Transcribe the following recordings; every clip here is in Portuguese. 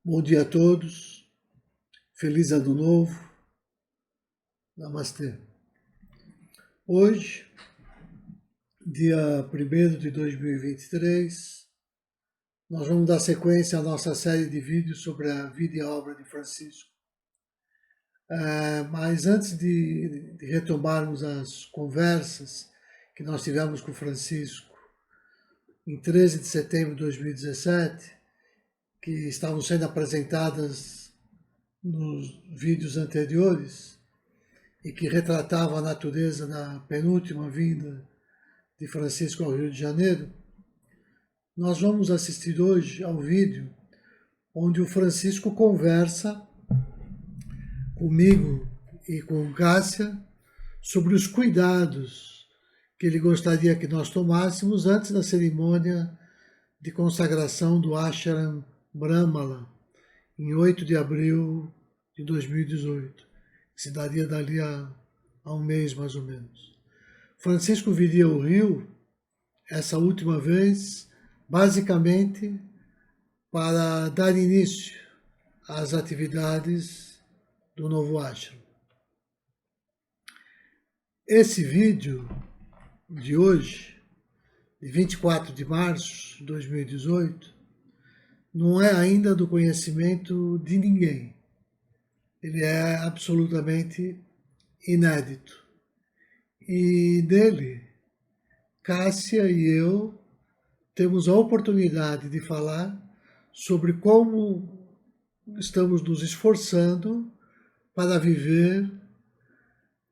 Bom dia a todos, feliz ano novo, namastê. Hoje, dia 1º de 2023, nós vamos dar sequência à nossa série de vídeos sobre a vida e a obra de Francisco. Mas antes de retomarmos as conversas que nós tivemos com Francisco em 13 de setembro de 2017, que estavam sendo apresentadas nos vídeos anteriores e que retratavam a natureza da penúltima vinda de Francisco ao Rio de Janeiro, nós vamos assistir hoje ao vídeo onde o Francisco conversa comigo e com Cássia sobre os cuidados que ele gostaria que nós tomássemos antes da cerimônia de consagração do Ashram Brahmala, em 8 de abril de 2018, que se daria dali a um mês mais ou menos. Francisco viria ao Rio, essa última vez, basicamente para dar início às atividades do novo ashram. Esse vídeo de hoje, de 24 de março de 2018, não é ainda do conhecimento de ninguém. Ele é absolutamente inédito. E nele, Cássia e eu temos a oportunidade de falar sobre como estamos nos esforçando para viver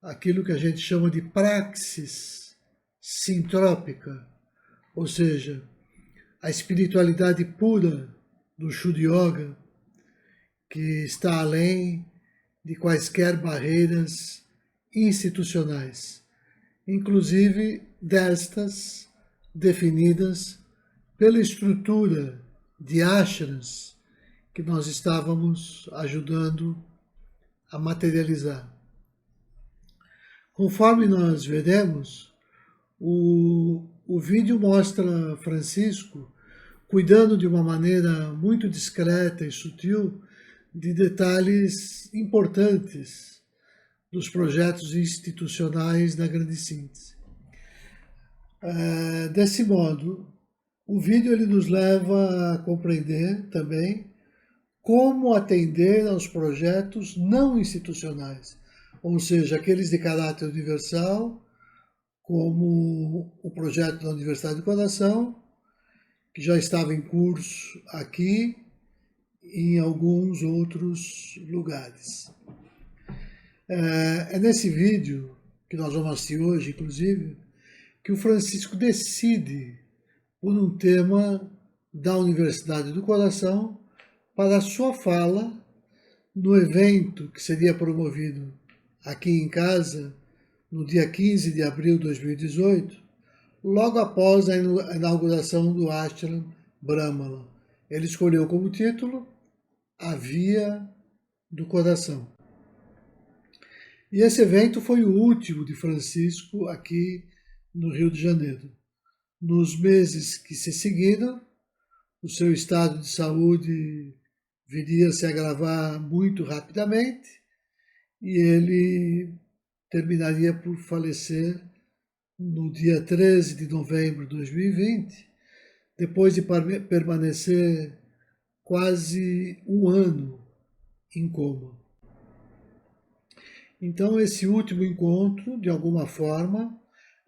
aquilo que a gente chama de praxis sintrópica, ou seja, a espiritualidade pura do Shuddha Yoga, que está além de quaisquer barreiras institucionais, inclusive destas definidas pela estrutura de ashrams que nós estávamos ajudando a materializar. Conforme nós veremos, o vídeo mostra Francisco cuidando de uma maneira muito discreta e sutil de detalhes importantes dos projetos institucionais da Grande Síntese. Desse modo, o vídeo ele nos leva a compreender também como atender aos projetos não institucionais, ou seja, aqueles de caráter universal, como o projeto da Universidade do Coração, que já estava em curso aqui e em alguns outros lugares. É nesse vídeo, que nós vamos assistir hoje, inclusive, que o Francisco decide por um tema da Universidade do Coração para a sua fala no evento que seria promovido aqui em casa no dia 15 de abril de 2018, logo após a inauguração do Ashram Brahmala. Ele escolheu como título A Via do Coração. E esse evento foi o último de Francisco aqui no Rio de Janeiro. Nos meses que se seguiram, o seu estado de saúde viria a se agravar muito rapidamente e ele terminaria por falecer no dia 13 de novembro de 2020, depois de permanecer quase um ano em coma. Então, esse último encontro, de alguma forma,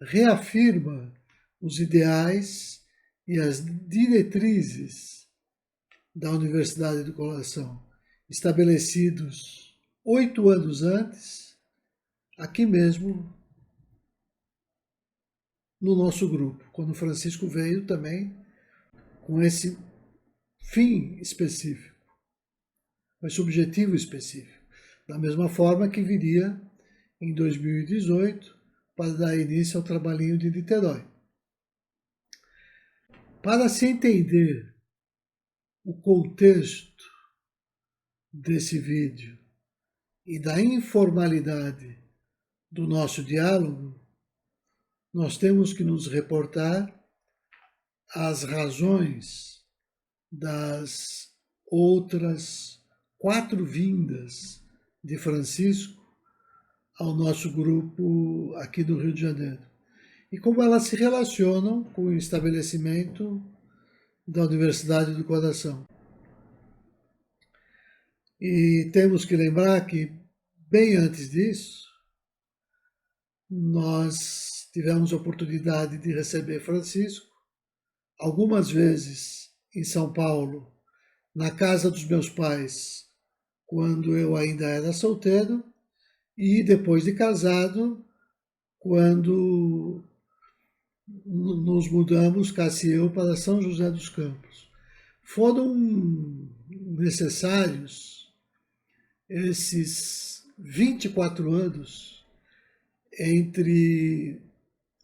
reafirma os ideais e as diretrizes da Universidade do Coração, estabelecidos 8 anos antes, aqui mesmo no nosso grupo, quando Francisco veio também com esse fim específico, com esse objetivo específico, da mesma forma que viria em 2018 para dar início ao trabalhinho de Niterói. Para se entender o contexto desse vídeo e da informalidade do nosso diálogo, nós temos que nos reportar às razões das outras 4 vindas de Francisco ao nosso grupo aqui do Rio de Janeiro. E como elas se relacionam com o estabelecimento da Universidade do Coração. E temos que lembrar que, bem antes disso, nós tivemos a oportunidade de receber Francisco algumas vezes em São Paulo, na casa dos meus pais, quando eu ainda era solteiro, e depois de casado, quando nos mudamos, Cássio e eu, para São José dos Campos. Foram necessários esses 24 anos entre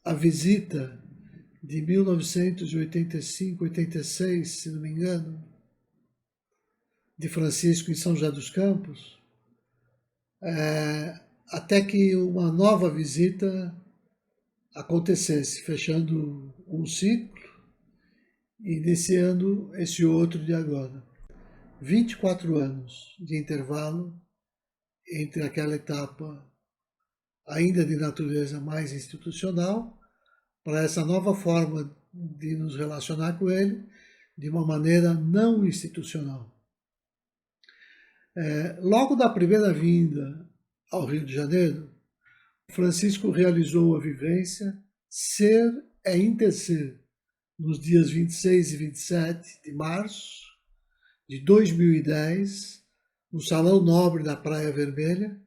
a visita de 1985, 86, se não me engano, de Francisco em São José dos Campos, até que uma nova visita acontecesse, fechando um ciclo e iniciando esse outro de agora. 24 anos de intervalo entre aquela etapa ainda de natureza mais institucional para essa nova forma de nos relacionar com ele de uma maneira não institucional. Logo da primeira vinda ao Rio de Janeiro, Francisco realizou a vivência Ser é Interser, nos dias 26 e 27 de março de 2010, no Salão Nobre da Praia Vermelha,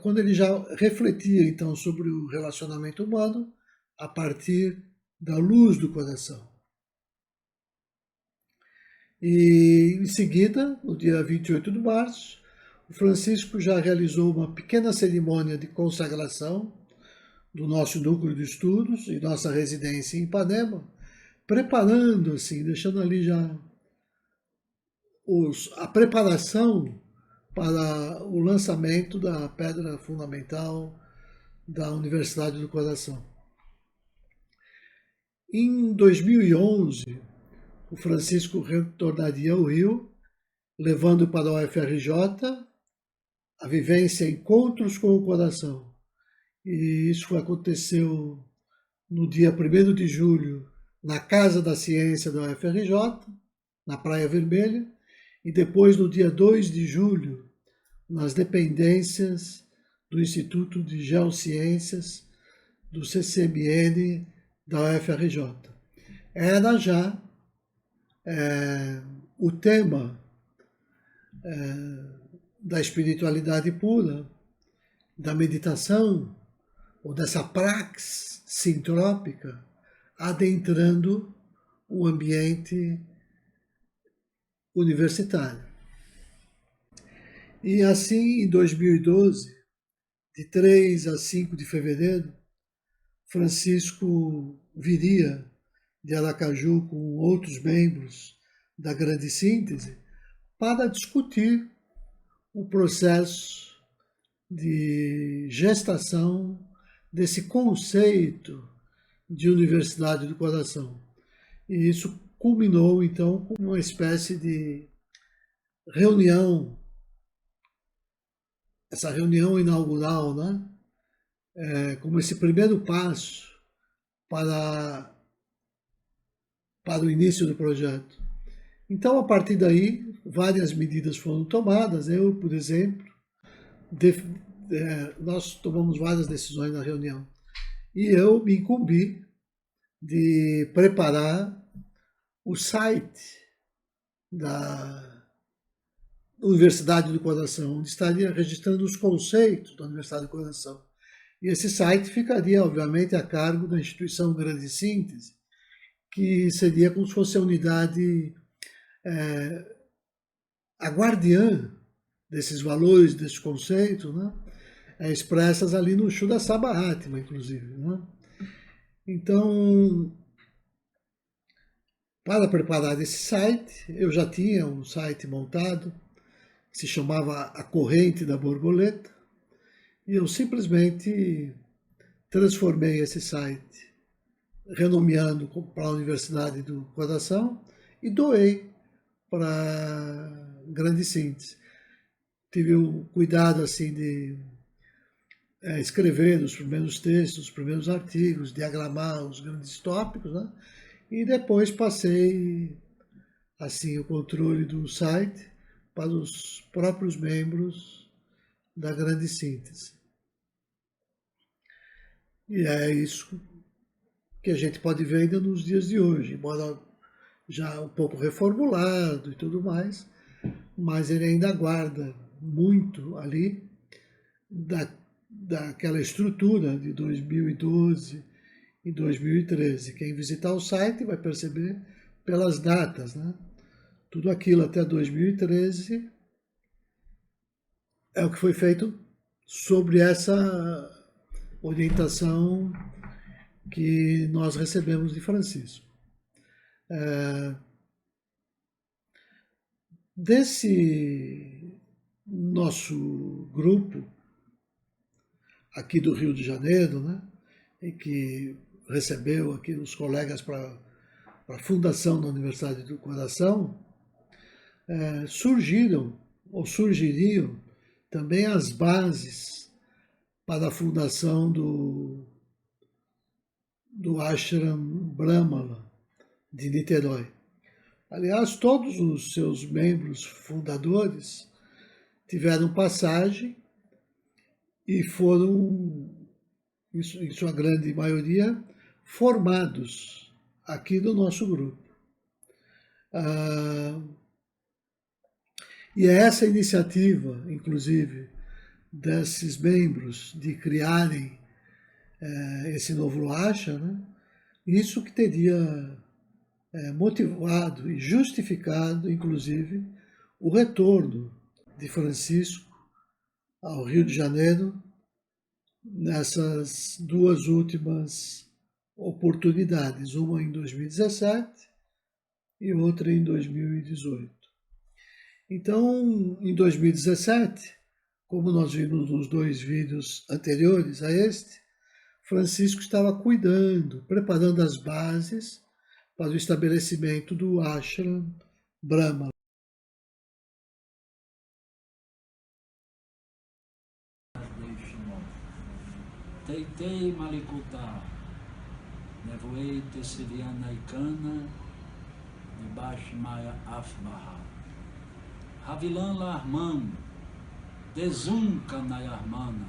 quando ele já refletia então sobre o relacionamento humano a partir da luz do coração. E em seguida, no dia 28 de março, o Francisco já realizou uma pequena cerimônia de consagração do nosso núcleo de estudos e nossa residência em Ipanema, preparando assim, deixando ali já a preparação para o lançamento da pedra fundamental da Universidade do Coração. Em 2011, o Francisco retornaria ao Rio, levando para a UFRJ a vivência Encontros com o Coração. E isso aconteceu no dia 1º de julho, na Casa da Ciência da UFRJ, na Praia Vermelha, e depois no dia 2 de julho, nas dependências do Instituto de Geociências do CCMN da UFRJ. Era já o tema da espiritualidade pura, da meditação, ou dessa praxis sintrópica, adentrando o ambiente universitário. E assim, em 2012, de 3 a 5 de fevereiro, Francisco viria de Aracaju com outros membros da Grande Síntese para discutir o processo de gestação desse conceito de Universidade do Coração. E isso culminou, então, com uma espécie de reunião, essa reunião inaugural, né? Como esse primeiro passo para o início do projeto. Então, a partir daí, várias medidas foram tomadas. Eu, por exemplo, nós tomamos várias decisões na reunião. E eu me incumbi de preparar o site da Universidade do Coração, onde estaria registrando os conceitos da Universidade do Coração. E esse site ficaria, obviamente, a cargo da instituição Grande Síntese, que seria como se fosse a unidade, a guardiã desses valores, desses conceitos, né? Expressas ali no Shuddha Sabharatma, inclusive. Né? Então, para preparar esse site, eu já tinha um site montado, que se chamava A Corrente da Borboleta, e eu simplesmente transformei esse site, renomeando para a Universidade do Coração, e doei para grande síntese. Tive o cuidado assim de escrever os primeiros textos, os primeiros artigos, diagramar os grandes tópicos, né? E depois passei assim o controle do site para os próprios membros da grande síntese. E é isso que a gente pode ver ainda nos dias de hoje, embora já um pouco reformulado e tudo mais, mas ele ainda guarda muito ali daquela estrutura de 2012 e 2013. Quem visitar o site vai perceber pelas datas, né? Tudo aquilo até 2013 é o que foi feito sobre essa orientação que nós recebemos de Francisco. Desse nosso grupo aqui do Rio de Janeiro, né, e que recebeu aqui os colegas para a fundação da Universidade do Coração, surgiram ou surgiriam também as bases para a fundação do Ashram Brahmala de Niterói. Aliás, todos os seus membros fundadores tiveram passagem e foram, em sua grande maioria, formados aqui no nosso grupo. E é essa iniciativa, inclusive, desses membros de criarem esse novo Ashram, né? Isso que teria motivado e justificado, inclusive, o retorno de Francisco ao Rio de Janeiro nessas duas últimas oportunidades, uma em 2017 e outra em 2018. Então, em 2017, como nós vimos nos dois vídeos anteriores a este, Francisco estava cuidando, preparando as bases para o estabelecimento do Ashram Brahma. Teitei Malikuta, nevoei Tessiliana Ikana, debaixo Maia Afbaha. Havilan Larman, Dezunca Nayarmana,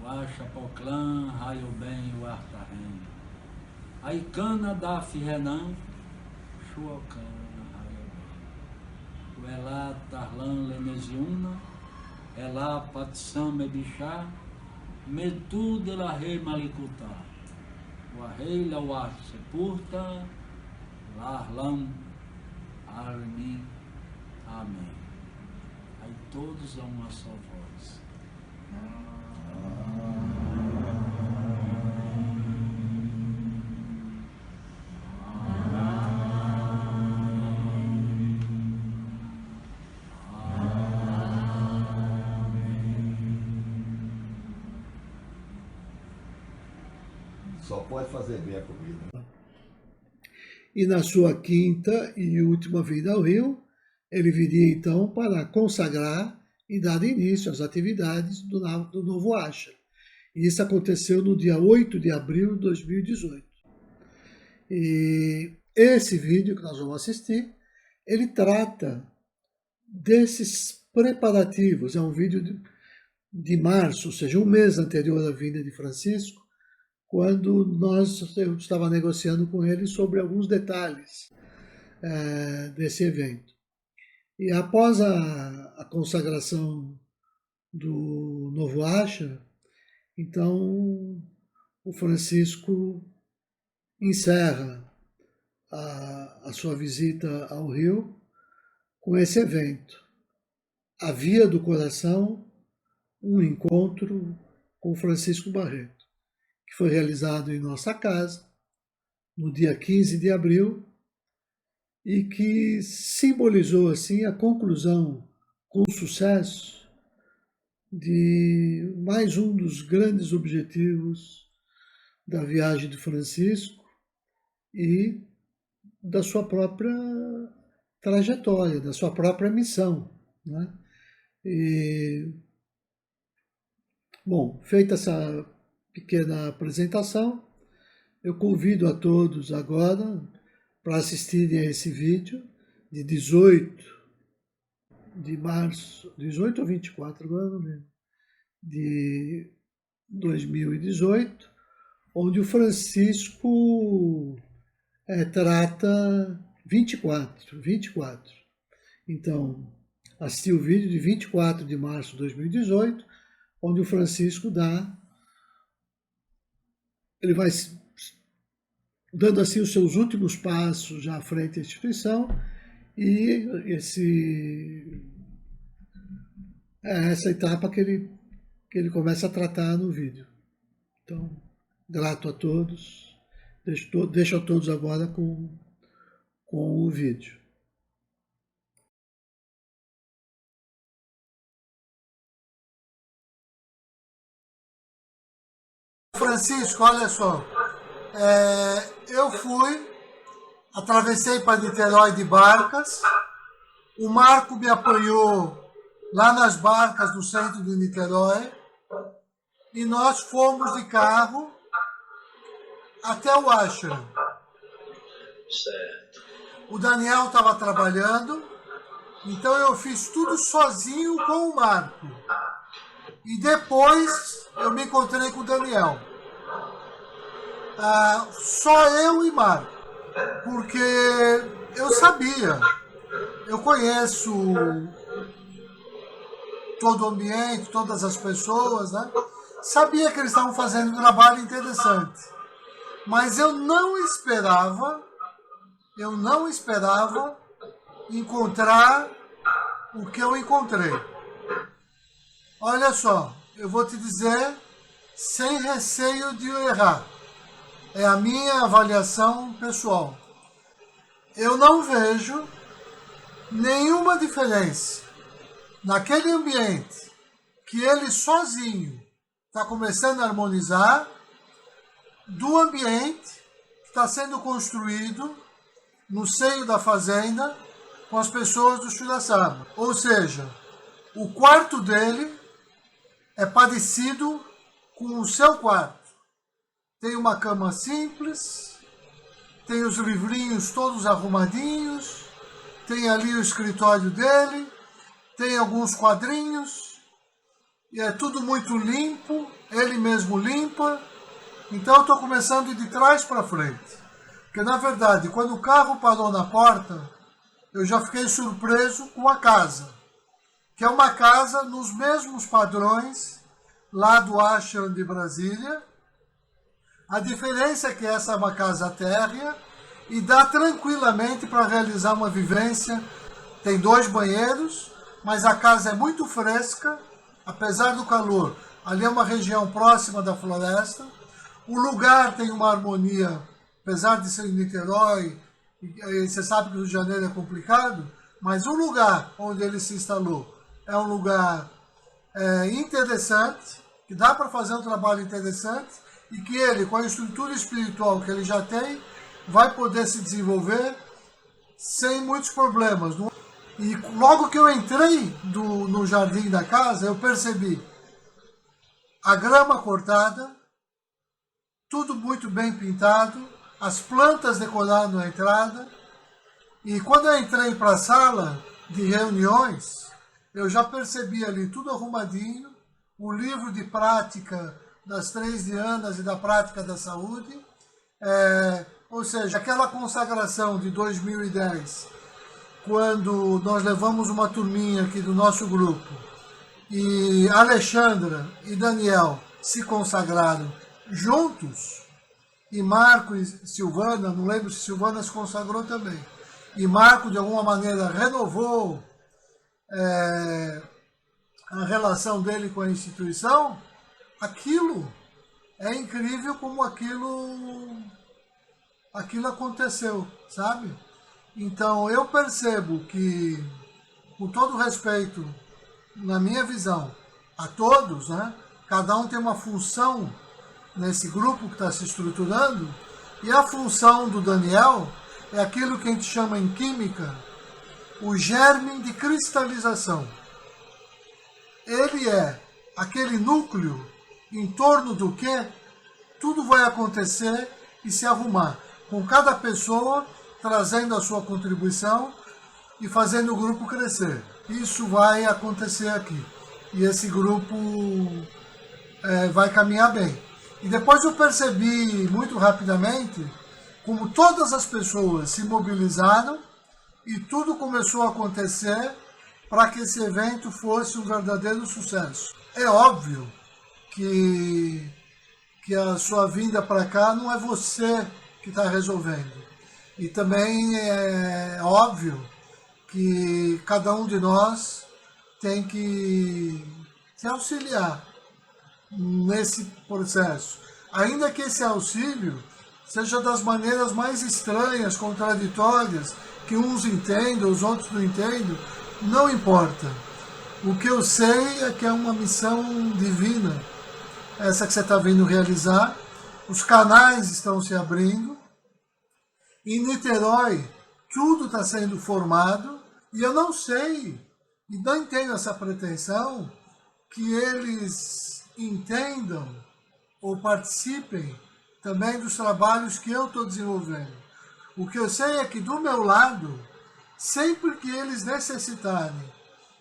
Uacha Poclan, Raio Bem, Uartarren. Aikana Daf Renan, Chuocan, Raio Bem. Uelá Tarlan Lenesiuna, Elá Patsam Mebichá, Metu de la Rei Malikuta, Uarrei Lauar Sepurta, Larlam Armin. Amém. Aí todos a uma só voz. Só pode fazer bem a comida. E na sua quinta e última vinda ao Rio, ele viria então para consagrar e dar início às atividades do novo Ashram. E isso aconteceu no dia 8 de abril de 2018. E esse vídeo que nós vamos assistir, ele trata desses preparativos. É um vídeo de março, ou seja, um mês anterior à vinda de Francisco, quando eu estava negociando com ele sobre alguns detalhes desse evento. E após a consagração do novo Ashram, então o Francisco encerra a sua visita ao Rio com esse evento. A Via do Coração, um encontro com Francisco Barreto, que foi realizado em nossa casa no dia 15 de abril, e que simbolizou assim a conclusão com sucesso de mais um dos grandes objetivos da viagem de Francisco e da sua própria trajetória, da sua própria missão, né? E, bom, feita essa pequena apresentação, eu convido a todos agora para assistirem a esse vídeo de 18 de março, 18 ou 24, agora não lembro, de 2018, onde o Francisco trata 24. Então, assisti o vídeo de 24 de março de 2018, onde o Francisco ele vai dando assim os seus últimos passos já à frente da instituição, e essa etapa que ele começa a tratar no vídeo. Então, grato a todos, deixo a todos agora com o vídeo. Francisco, olha só, eu atravessei para Niterói de barcas, o Marco me apanhou lá nas barcas do centro de Niterói, e nós fomos de carro até o ashram. Certo. O Daniel estava trabalhando, então eu fiz tudo sozinho com o Marco. E depois eu me encontrei com o Daniel. Só eu e Marco, porque eu sabia, eu conheço todo o ambiente, todas as pessoas, né? Sabia que eles estavam fazendo um trabalho interessante, mas eu não esperava encontrar o que eu encontrei. Olha só, eu vou te dizer sem receio de errar. É a minha avaliação pessoal. Eu não vejo nenhuma diferença naquele ambiente que ele sozinho está começando a harmonizar do ambiente que está sendo construído no seio da fazenda com as pessoas do Shurasama. Ou seja, o quarto dele é parecido com o seu quarto. Tem uma cama simples, tem os livrinhos todos arrumadinhos, tem ali o escritório dele, tem alguns quadrinhos, e é tudo muito limpo, ele mesmo limpa. Então eu estou começando de trás para frente. Porque na verdade, quando o carro parou na porta, eu já fiquei surpreso com a casa. Que é uma casa nos mesmos padrões lá do ashram de Brasília. A diferença é que essa é uma casa térrea e dá tranquilamente para realizar uma vivência. Tem 2 banheiros, mas a casa é muito fresca, apesar do calor. Ali é uma região próxima da floresta. O lugar tem uma harmonia, apesar de ser em Niterói, e você sabe que o Rio de Janeiro é complicado, mas o lugar onde ele se instalou é um lugar interessante, que dá para fazer um trabalho interessante, e que ele, com a estrutura espiritual que ele já tem, vai poder se desenvolver sem muitos problemas. E logo que eu entrei no jardim da casa, eu percebi a grama cortada, tudo muito bem pintado, as plantas decorando a entrada. E quando eu entrei para a sala de reuniões, eu já percebi ali tudo arrumadinho, o livro de prática das 3 Dhyanas e da prática da saúde, ou seja, aquela consagração de 2010, quando nós levamos uma turminha aqui do nosso grupo, e Alexandra e Daniel se consagraram juntos, e Marco e Silvana, não lembro se Silvana se consagrou também, e Marco de alguma maneira renovou a relação dele com a instituição. Aquilo é incrível como aquilo aconteceu, sabe? Então eu percebo que, com todo respeito, na minha visão, a todos, né? Cada um tem uma função nesse grupo que está se estruturando, e a função do Daniel é aquilo que a gente chama em química o germe de cristalização. Ele é aquele núcleo em torno do que tudo vai acontecer e se arrumar, com cada pessoa trazendo a sua contribuição e fazendo o grupo crescer. Isso vai acontecer aqui. E esse grupo vai caminhar bem. E depois eu percebi muito rapidamente como todas as pessoas se mobilizaram e tudo começou a acontecer para que esse evento fosse um verdadeiro sucesso. É óbvio que a sua vinda para cá não é você que está resolvendo. E também é óbvio que cada um de nós tem que se auxiliar nesse processo. Ainda que esse auxílio seja das maneiras mais estranhas, contraditórias, que uns entendam, os outros não entendem, não importa. O que eu sei é que é uma missão divina, essa que você está vindo realizar. Os canais estão se abrindo. Em Niterói, tudo está sendo formado. E eu não sei, e não tenho essa pretensão, que eles entendam ou participem também dos trabalhos que eu estou desenvolvendo. O que eu sei é que do meu lado, sempre que eles necessitarem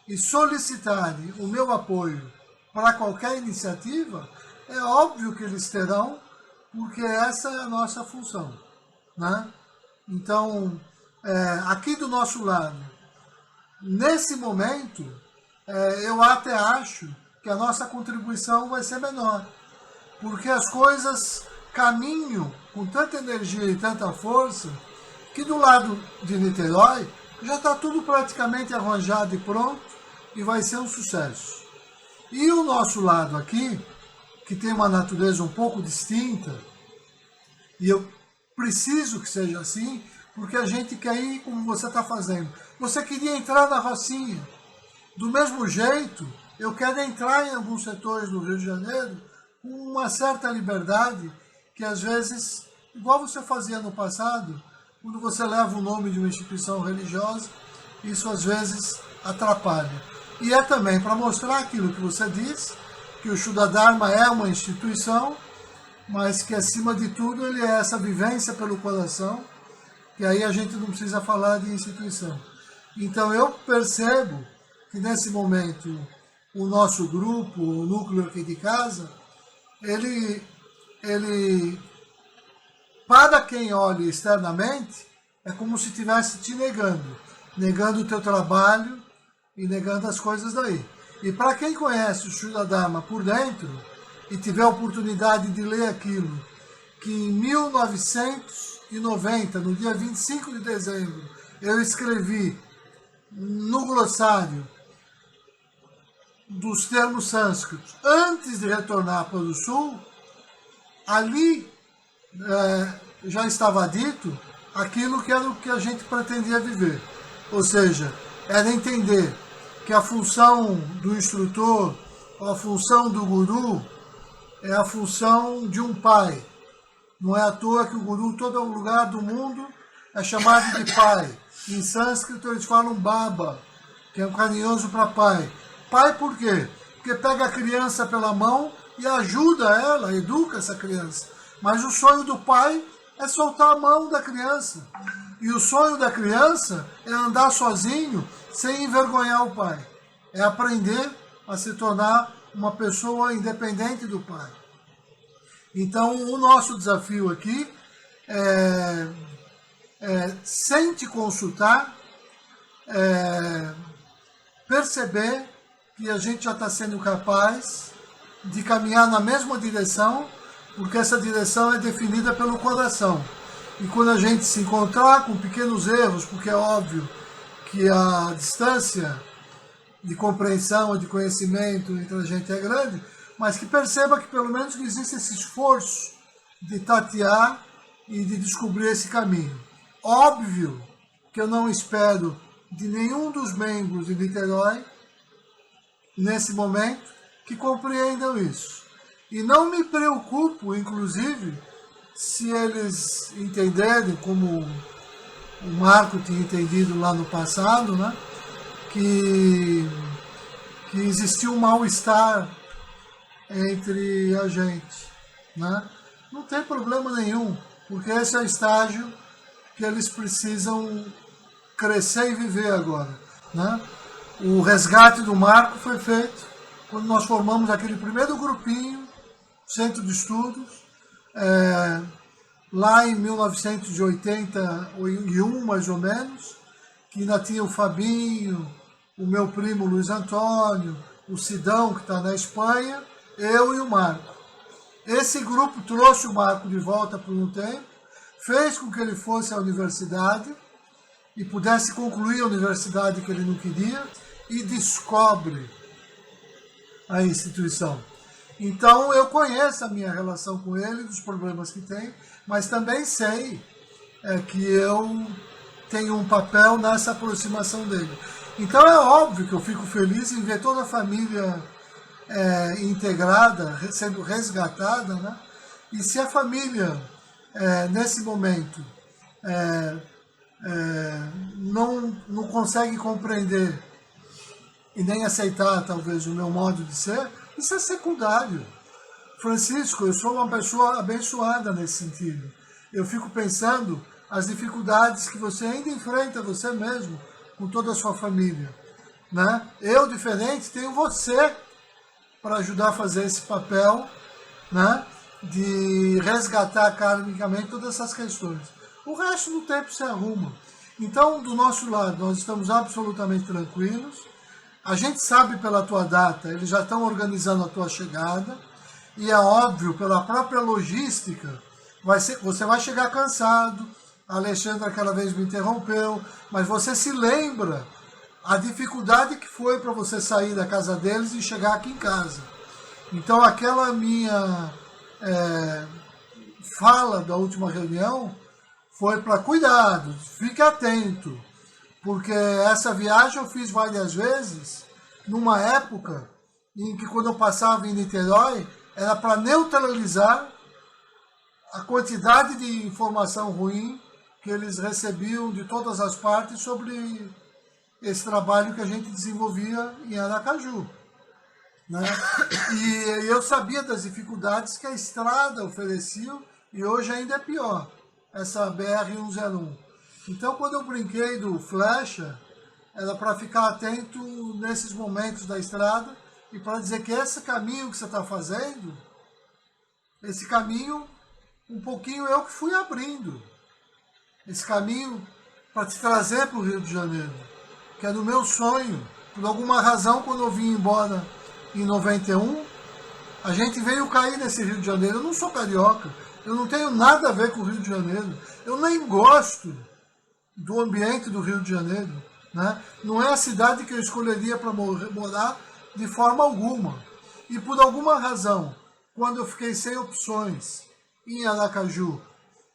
e solicitarem o meu apoio para qualquer iniciativa, é óbvio que eles terão, porque essa é a nossa função, né? Então, aqui do nosso lado, nesse momento, eu até acho que a nossa contribuição vai ser menor, porque as coisas caminham com tanta energia e tanta força que do lado de Niterói já está tudo praticamente arranjado e pronto e vai ser um sucesso. E o nosso lado aqui, que tem uma natureza um pouco distinta, e eu preciso que seja assim, porque a gente quer ir como você está fazendo. Você queria entrar na Rocinha. Do mesmo jeito, eu quero entrar em alguns setores do Rio de Janeiro com uma certa liberdade que às vezes, igual você fazia no passado, quando você leva o nome de uma instituição religiosa, isso às vezes atrapalha. E é também para mostrar aquilo que você diz, que o Shuddha Dharma é uma instituição, mas que acima de tudo ele é essa vivência pelo coração, e aí a gente não precisa falar de instituição. Então eu percebo que nesse momento o nosso grupo, o núcleo aqui de casa, ele para quem olha externamente, é como se estivesse te negando o teu trabalho e negando as coisas daí. E para quem conhece o Shuddha Dharma por dentro e tiver a oportunidade de ler aquilo que em 1990, no dia 25 de dezembro, eu escrevi no glossário dos termos sânscritos, antes de retornar para o Sul, ali já estava dito aquilo que era o que a gente pretendia viver. Ou seja, era entender que a função do instrutor, a função do guru, é a função de um pai. Não é à toa que o guru, todo lugar do mundo, é chamado de pai. Em sânscrito eles falam baba, que é um carinhoso para pai. Pai por quê? Porque pega a criança pela mão e ajuda ela, educa essa criança. Mas o sonho do pai é soltar a mão da criança. E o sonho da criança é andar sozinho, sem envergonhar o pai. É aprender a se tornar uma pessoa independente do pai. Então, o nosso desafio aqui sem te consultar, perceber que a gente já está sendo capaz de caminhar na mesma direção, porque essa direção é definida pelo coração. E quando a gente se encontrar com pequenos erros, porque é óbvio que a distância de compreensão, de conhecimento entre a gente é grande, mas que perceba que pelo menos existe esse esforço de tatear e de descobrir esse caminho. Óbvio que eu não espero de nenhum dos membros de Niterói, nesse momento, que compreendam isso. E não me preocupo, inclusive, se eles entenderem como o Marco tinha entendido lá no passado, né, que existia um mal-estar entre a gente, né? Não tem problema nenhum, porque esse é o estágio que eles precisam crescer e viver agora, né? O resgate do Marco foi feito quando nós formamos aquele primeiro grupinho, centro de estudos, lá em 1981, mais ou menos, que ainda tinha o Fabinho, o meu primo Luiz Antônio, o Sidão, que está na Espanha, eu e o Marco. Esse grupo trouxe o Marco de volta por um tempo, fez com que ele fosse à universidade e pudesse concluir a universidade que ele não queria e descobre a instituição. Então eu conheço a minha relação com ele, dos problemas que tem, mas também sei que eu tenho um papel nessa aproximação dele. Então é óbvio que eu fico feliz em ver toda a família integrada, sendo resgatada, né? E se a família, nesse momento, não consegue compreender e nem aceitar, talvez, o meu modo de ser, isso é secundário. Francisco, eu sou uma pessoa abençoada nesse sentido. Eu fico pensando as dificuldades que você ainda enfrenta, você mesmo, com toda a sua família, né? Eu, diferente, tenho você para ajudar a fazer esse papel, né, de resgatar karmicamente todas essas questões. O resto do tempo se arruma. Então, do nosso lado, nós estamos absolutamente tranquilos. A gente sabe pela tua data, eles já estão organizando a tua chegada, e é óbvio, pela própria logística, você vai chegar cansado. A Alexandra aquela vez me interrompeu, mas você se lembra a dificuldade que foi para você sair da casa deles e chegar aqui em casa. Então aquela minha fala da última reunião foi para cuidado, fique atento, porque essa viagem eu fiz várias vezes, numa época em que quando eu passava em Niterói, era para neutralizar a quantidade de informação ruim que eles recebiam de todas as partes sobre esse trabalho que a gente desenvolvia em Aracaju, né? E eu sabia das dificuldades que a estrada oferecia, e hoje ainda é pior, essa BR-101. Então, quando eu brinquei do flecha, era para ficar atento nesses momentos da estrada e para dizer que esse caminho que você está fazendo, esse caminho, um pouquinho eu que fui abrindo. Esse caminho para te trazer para o Rio de Janeiro, que é do meu sonho. Por alguma razão, quando eu vim embora em 91, a gente veio cair nesse Rio de Janeiro. Eu não sou carioca, eu não tenho nada a ver com o Rio de Janeiro. Eu nem gosto do ambiente do Rio de Janeiro, né? Não é a cidade que eu escolheria para morar de forma alguma. E por alguma razão, quando eu fiquei sem opções em Aracaju,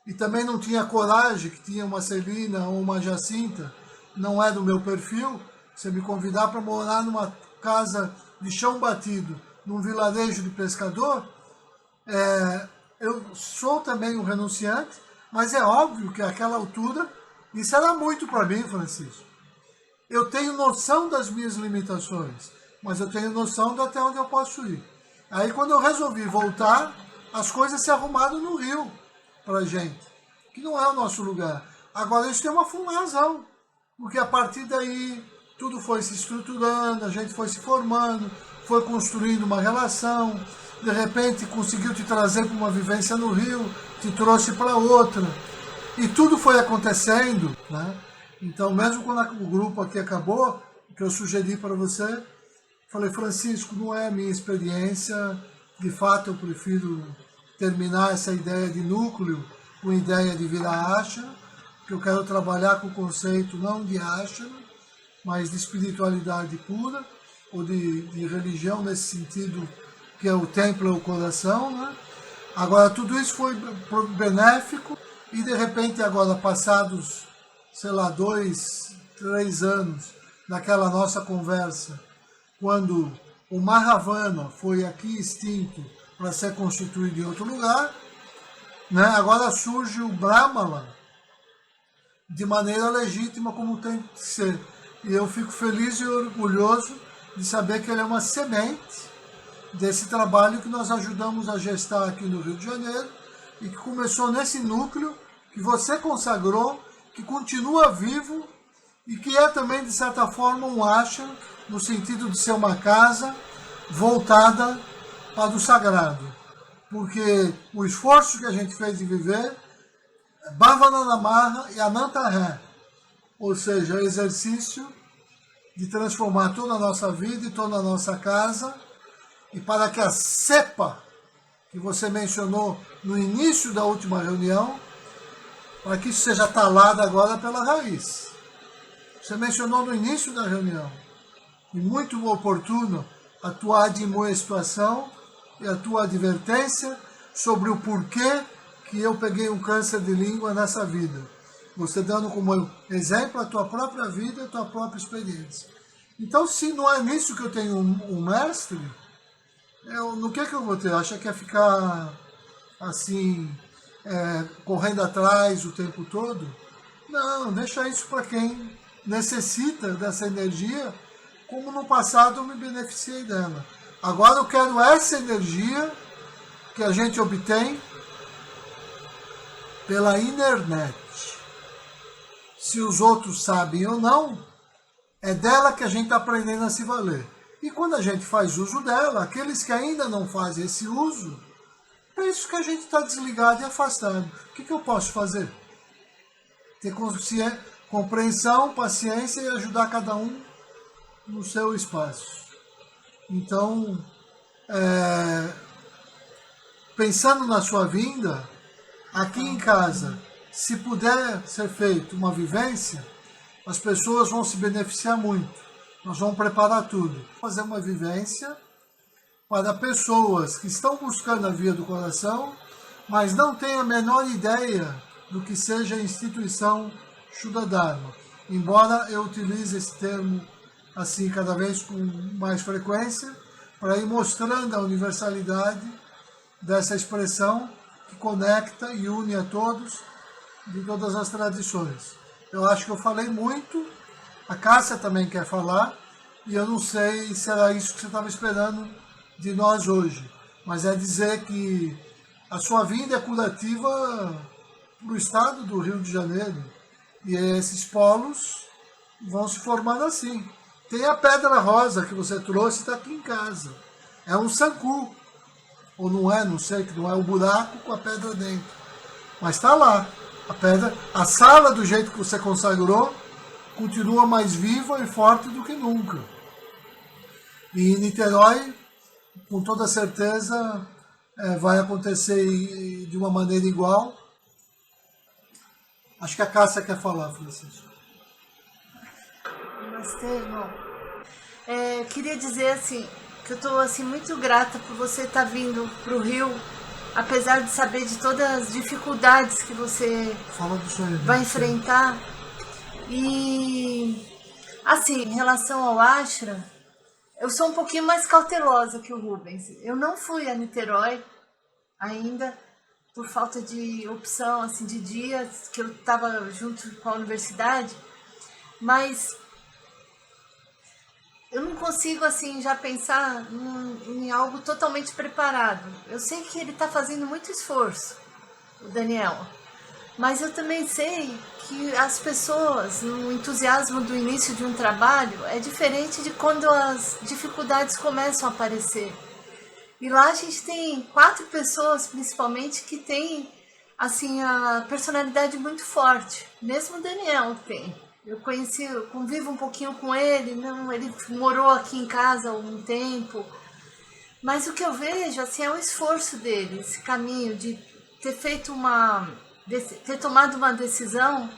e também não tinha coragem, que tinha uma Celina ou uma Jacinta, não é do meu perfil, você me convidar para morar numa casa de chão batido, num vilarejo de pescador, eu sou também um renunciante, mas é óbvio que àquela altura, isso era muito para mim, Francisco. Eu tenho noção das minhas limitações, mas eu tenho noção de até onde eu posso ir. Aí quando eu resolvi voltar, as coisas se arrumaram no Rio para a gente, que não é o nosso lugar. Agora isso tem uma razão, porque a partir daí tudo foi se estruturando, a gente foi se formando, foi construindo uma relação, de repente conseguiu te trazer para uma vivência no Rio, te trouxe para outra, e tudo foi acontecendo, né? Então, mesmo quando o grupo aqui acabou, que eu sugeri para você, falei, Francisco, não é a minha experiência, de fato eu prefiro terminar essa ideia de núcleo com ideia de virar ashram, que eu quero trabalhar com o conceito não de ashram, mas de espiritualidade pura, ou de religião nesse sentido, que é o templo, é o coração, né? Agora, tudo isso foi benéfico, e de repente agora, passados, sei lá, 2, 3 anos daquela nossa conversa, quando o Mahavana foi aqui extinto para ser constituído em outro lugar, né? Agora surge o Brahmala, de maneira legítima, como tem que ser. E eu fico feliz e orgulhoso de saber que ele é uma semente desse trabalho que nós ajudamos a gestar aqui no Rio de Janeiro e que começou nesse núcleo que você consagrou, que continua vivo e que é também, de certa forma, um ashram, no sentido de ser uma casa voltada para o sagrado. Porque o esforço que a gente fez de viver é Bhavananamaha e Anantaré, ou seja, o exercício de transformar toda a nossa vida e toda a nossa casa, e para que a cepa que você mencionou no início da última reunião, para que isso seja talado agora pela raiz. Você mencionou no início da reunião, e muito oportuno, a tua admoestação e a tua advertência sobre o porquê que eu peguei um câncer de língua nessa vida. Você dando como exemplo a tua própria vida e a tua própria experiência. Então, se não é nisso que eu tenho um mestre, no que eu vou ter? Acha que é ficar assim, correndo atrás o tempo todo? Não, deixa isso para quem necessita dessa energia, como no passado eu me beneficiei dela. Agora eu quero essa energia que a gente obtém pela internet. Se os outros sabem ou não, é dela que a gente está aprendendo a se valer. E quando a gente faz uso dela, aqueles que ainda não fazem esse uso, é isso que a gente está desligado e afastado. O que eu posso fazer? Ter compreensão, paciência e ajudar cada um no seu espaço. Então, pensando na sua vinda, aqui em casa, se puder ser feito uma vivência, as pessoas vão se beneficiar muito. Nós vamos preparar tudo. Fazer uma vivência para pessoas que estão buscando a via do coração, mas não têm a menor ideia do que seja a instituição Shuddha Dharma. Embora eu utilize esse termo assim cada vez com mais frequência, para ir mostrando a universalidade dessa expressão que conecta e une a todos de todas as tradições. Eu acho que eu falei muito, a Cássia também quer falar, e eu não sei se era isso que você estava esperando de nós hoje, mas é dizer que a sua vinda é curativa para o estado do Rio de Janeiro, e esses polos vão se formando assim. Tem a pedra rosa que você trouxe, está aqui em casa. É um sanku, ou não é, não sei, que não é o buraco com a pedra dentro. Mas está lá. A pedra, a sala do jeito que você consagrou, continua mais viva e forte do que nunca. E em Niterói, com toda certeza, vai acontecer de uma maneira igual. Acho que a Cássia quer falar, Francisco. Namastê, irmão. Queria dizer assim, que eu estou assim, muito grata por você estar vindo para o Rio, apesar de saber de todas as dificuldades que você vai enfrentar. E, assim, em relação ao ashram, eu sou um pouquinho mais cautelosa que o Rubens. Eu não fui a Niterói ainda, por falta de opção, assim, de dias, que eu estava junto com a universidade, mas eu não consigo, assim, já pensar em algo totalmente preparado. Eu sei que ele está fazendo muito esforço, o Daniel, mas eu também sei que as pessoas, no entusiasmo do início de um trabalho, é diferente de quando as dificuldades começam a aparecer. E lá a gente tem 4 pessoas, principalmente, que têm, assim, a personalidade muito forte. Mesmo o Daniel tem. Eu convivo um pouquinho com ele, ele morou aqui em casa há um tempo. Mas o que eu vejo, assim, é o esforço dele, esse caminho de ter ter tomado uma decisão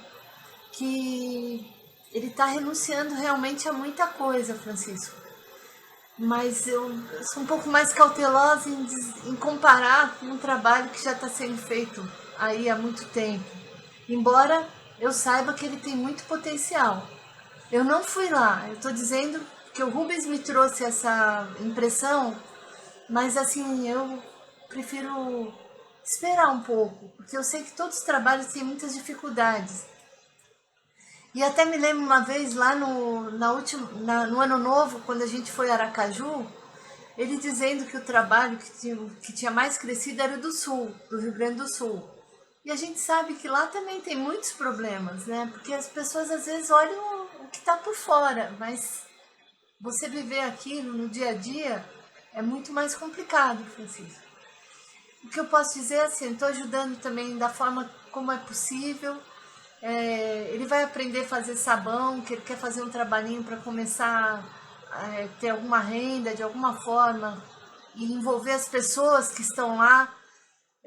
que ele está renunciando realmente a muita coisa, Francisco. Mas eu sou um pouco mais cautelosa em comparar com um trabalho que já está sendo feito aí há muito tempo. Embora eu saiba que ele tem muito potencial. Eu não fui lá, eu estou dizendo que o Rubens me trouxe essa impressão, mas assim, eu prefiro esperar um pouco, porque eu sei que todos os trabalhos têm muitas dificuldades. E até me lembro uma vez lá no Ano Novo, quando a gente foi a Aracaju, ele dizendo que o trabalho que tinha mais crescido era do Sul, do Rio Grande do Sul. E a gente sabe que lá também tem muitos problemas, né? Porque as pessoas às vezes olham o que está por fora, mas você viver aquilo no dia a dia é muito mais complicado, Francisco. O que eu posso dizer é assim, estou ajudando também da forma como é possível. Ele vai aprender a fazer sabão, que ele quer fazer um trabalhinho para começar a ter alguma renda de alguma forma e envolver as pessoas que estão lá.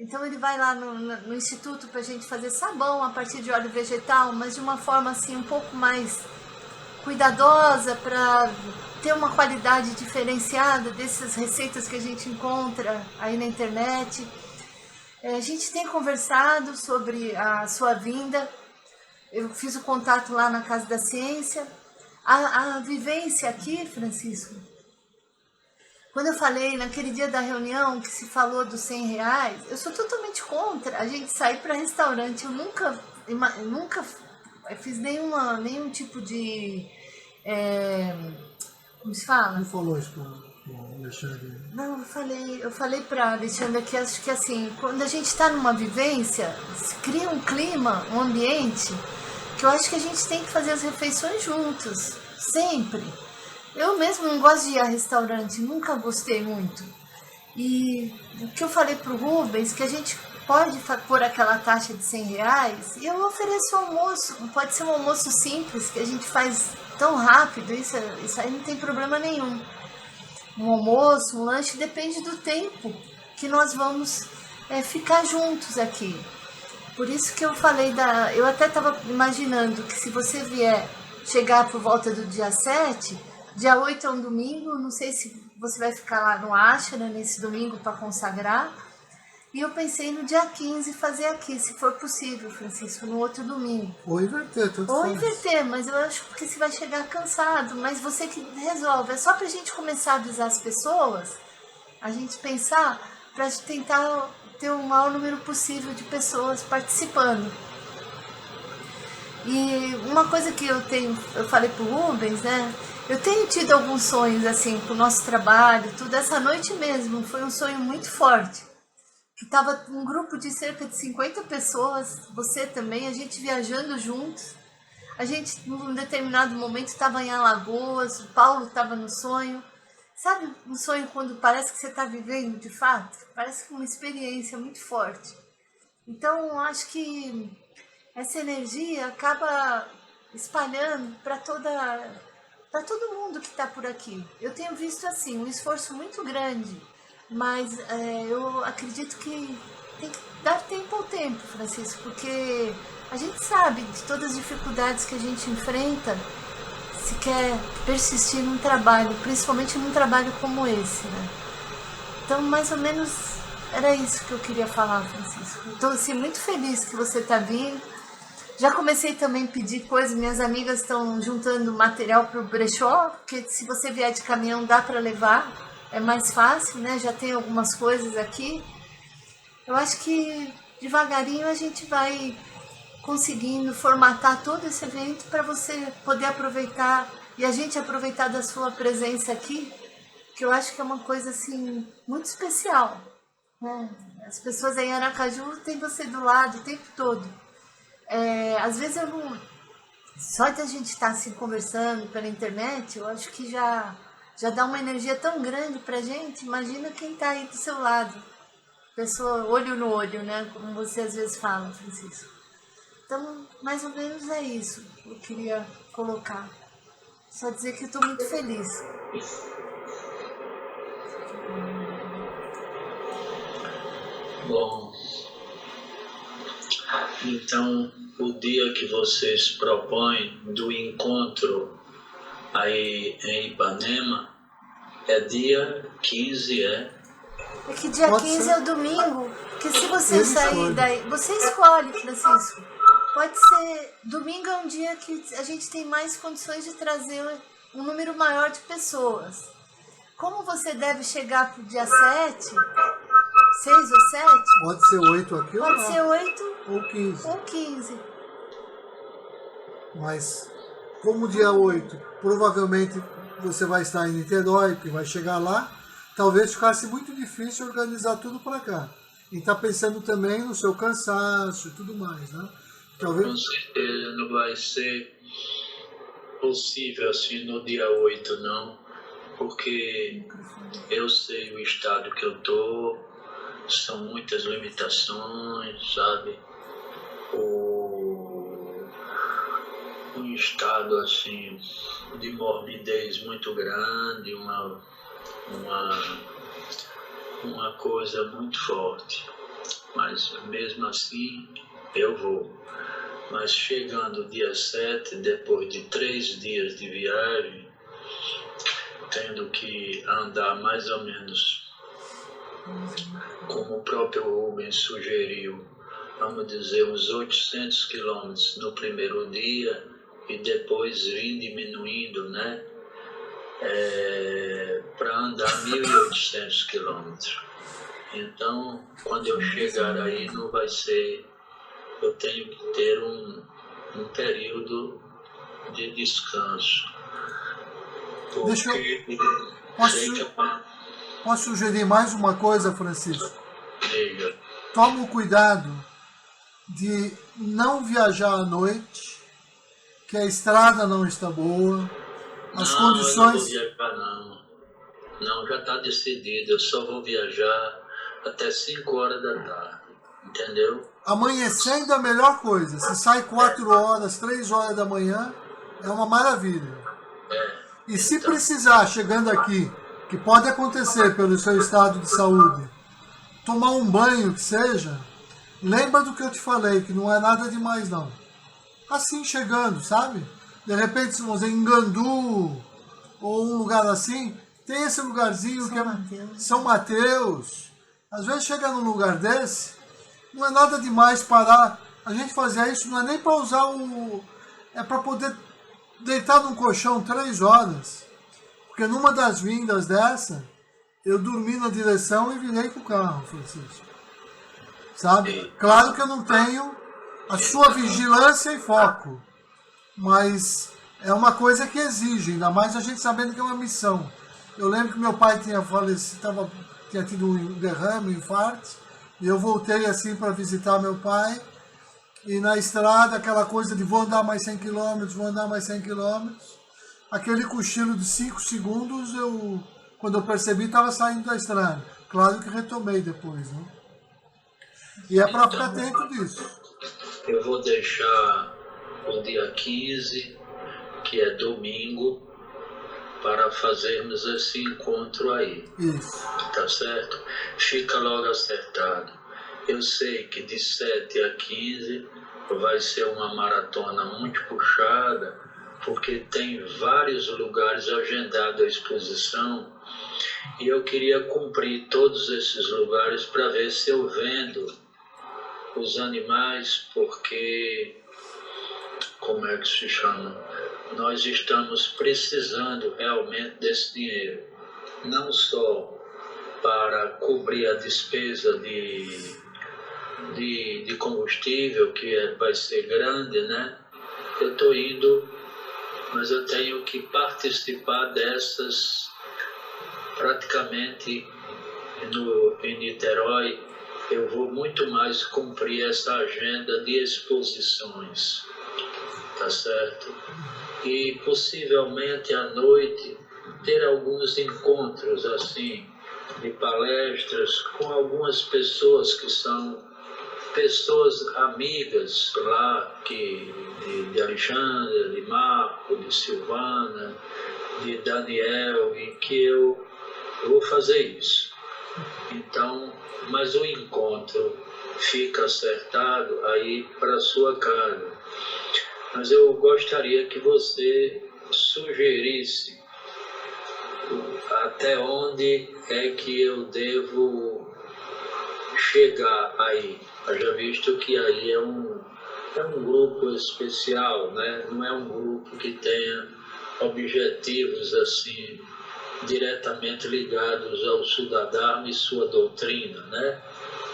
Então ele vai lá no instituto para a gente fazer sabão a partir de óleo vegetal, mas de uma forma assim um pouco mais cuidadosa para ter uma qualidade diferenciada dessas receitas que a gente encontra aí na internet. A gente tem conversado sobre a sua vinda. Eu fiz o contato lá na Casa da Ciência. A vivência aqui, Francisco, quando eu falei naquele dia da reunião que se falou dos R$100, eu sou totalmente contra a gente sair para restaurante. Eu nunca fiz nenhum tipo de... como se fala? Não falou isso com o Alexandre? Não, eu falei para Alexandre que acho que assim, quando a gente está numa vivência, se cria um clima, um ambiente, que eu acho que a gente tem que fazer as refeições juntos, sempre. Eu mesmo não gosto de ir a restaurante, nunca gostei muito. E o que eu falei pro Rubens, que a gente pode pôr aquela taxa de R$100 e eu ofereço um almoço. Pode ser um almoço simples, que a gente faz tão rápido, isso aí não tem problema nenhum. Um almoço, um lanche, depende do tempo que nós vamos ficar juntos aqui. Por isso que eu falei eu até estava imaginando que se você vier chegar por volta do dia 7, dia 8 é um domingo, não sei se você vai ficar lá no Ashram nesse domingo para consagrar. E eu pensei no dia 15 fazer aqui, se for possível, Francisco, no outro domingo. Ou inverter, tudo Ou faz. inverter, mas eu acho que você vai chegar cansado, mas você que resolve. É só para a gente começar a avisar as pessoas, a gente pensar para tentar ter o maior número possível de pessoas participando. E uma coisa que eu falei pro Rubens, né? Eu tenho tido alguns sonhos assim com o nosso trabalho, tudo. Essa noite mesmo foi um sonho muito forte. Que estava um grupo de cerca de 50 pessoas, você também, a gente viajando juntos. A gente, num determinado momento, estava em Alagoas, o Paulo estava no sonho. Sabe um sonho quando parece que você está vivendo de fato? Parece que uma experiência muito forte. Então, acho que essa energia acaba espalhando para todo mundo que está por aqui. Eu tenho visto assim um esforço muito grande, mas eu acredito que tem que dar tempo ao tempo, Francisco, porque a gente sabe de todas as dificuldades que a gente enfrenta se quer persistir num trabalho, principalmente num trabalho como esse, né? Então, mais ou menos, era isso que eu queria falar, Francisco. Estou assim, muito feliz que você está vindo. Já comecei também a pedir coisas, minhas amigas estão juntando material para o brechó, porque se você vier de caminhão dá para levar, é mais fácil, né? Já tem algumas coisas aqui. Eu acho que devagarinho a gente vai conseguindo formatar todo esse evento para você poder aproveitar e a gente aproveitar da sua presença aqui, que eu acho que é uma coisa assim muito especial, né? As pessoas aí em Aracaju têm você do lado o tempo todo. Às vezes eu não... Só de a gente estar assim conversando pela internet, eu acho que já dá uma energia tão grande pra gente. Imagina quem está aí do seu lado. Pessoa olho no olho, né? Como você às vezes fala, Francisco. Então, mais ou menos é isso que eu queria colocar. Só dizer que eu estou muito feliz. Bom, então o dia que vocês propõem do encontro aí em Ipanema é dia 15, é? É que dia Pode 15 ser. é o domingo, porque se você Ele sair escolhe. daí... Você escolhe, Francisco. Pode ser... Domingo é um dia que a gente tem mais condições de trazer um número maior de pessoas. Como você deve chegar pro dia 7, 6 ou 7, Pode ser 8 aqui ou pode lá. ser 8 Ou 15. ou 15. Mas, como dia 8, provavelmente você vai estar em Niterói, que vai chegar lá, talvez ficasse muito difícil organizar tudo para cá. E está pensando também no seu cansaço e tudo mais, né? Talvez... Com certeza não vai ser possível assim no dia 8, não, porque eu sei o estado que eu tô, são muitas limitações, sabe? Um estado assim de morbidez muito grande, uma coisa muito forte. Mas mesmo assim eu vou. Mas chegando dia 7, depois de 3 dias de viagem, tendo que andar mais ou menos como o próprio Rubens sugeriu, vamos dizer uns 800 quilômetros no primeiro dia e depois ir diminuindo, né? Para andar 1.800 quilômetros. Então, quando eu chegar aí, não vai ser... Eu tenho que ter um período de descanso. Porque Posso sugerir mais uma coisa, Francisco? Diga. Toma o cuidado de não viajar à noite, que a estrada não está boa, as condições... Eu não vou viajar, não. Não, já está decidido. Eu só vou viajar até 5 horas da tarde. Entendeu? Amanhecendo é a melhor coisa. Se sai 4 horas, 3 horas da manhã, é uma maravilha. E se precisar, chegando aqui, que pode acontecer pelo seu estado de saúde, tomar um banho que seja, lembra do que eu te falei, que não é nada demais não. Assim chegando, sabe? De repente, se você em Gandu ou um lugar assim, tem esse lugarzinho que é São Mateus. Às vezes chega num lugar desse, não é nada demais parar. A gente fazia isso, não é nem para usar o... É para poder deitar num colchão 3 horas. Porque numa das vindas dessa, eu dormi na direção e virei com o carro, Francisco. Sabe? Claro que eu não tenho a sua vigilância e foco. Mas é uma coisa que exige, ainda mais a gente sabendo que é uma missão. Eu lembro que meu pai tinha falecido, tinha tido um derrame, um infarto, e eu voltei assim para visitar meu pai, e na estrada aquela coisa de vou andar mais 100 quilômetros, vou andar mais 100 quilômetros, aquele cochilo de 5 segundos, quando eu percebi, estava saindo da estrada. Claro que retomei depois, né? E é para ficar atento disso. Eu vou deixar o dia 15, que é domingo, para fazermos esse encontro aí. Isso. Tá certo? Fica logo acertado. Eu sei que de 7 a 15 vai ser uma maratona muito puxada, porque tem vários lugares agendados à exposição, e eu queria cumprir todos esses lugares para ver se eu vendo os animais, porque, como é que se chama? Nós estamos precisando realmente desse dinheiro, não só para cobrir a despesa de combustível, que vai ser grande, né? Eu estou indo, mas eu tenho que participar dessas praticamente em Niterói. Eu vou muito mais cumprir essa agenda de exposições, tá certo? E possivelmente à noite ter alguns encontros assim, de palestras com algumas pessoas que são pessoas amigas lá, de Alexandre, de Marco, de Silvana, de Daniel, e que eu vou fazer isso. Então, mas o encontro fica acertado aí para a sua casa. Mas eu gostaria que você sugerisse até onde é que eu devo chegar aí. Já visto que aí é um grupo especial, né? Não é um grupo que tenha objetivos assim diretamente ligados ao Sudadarma e sua doutrina, né?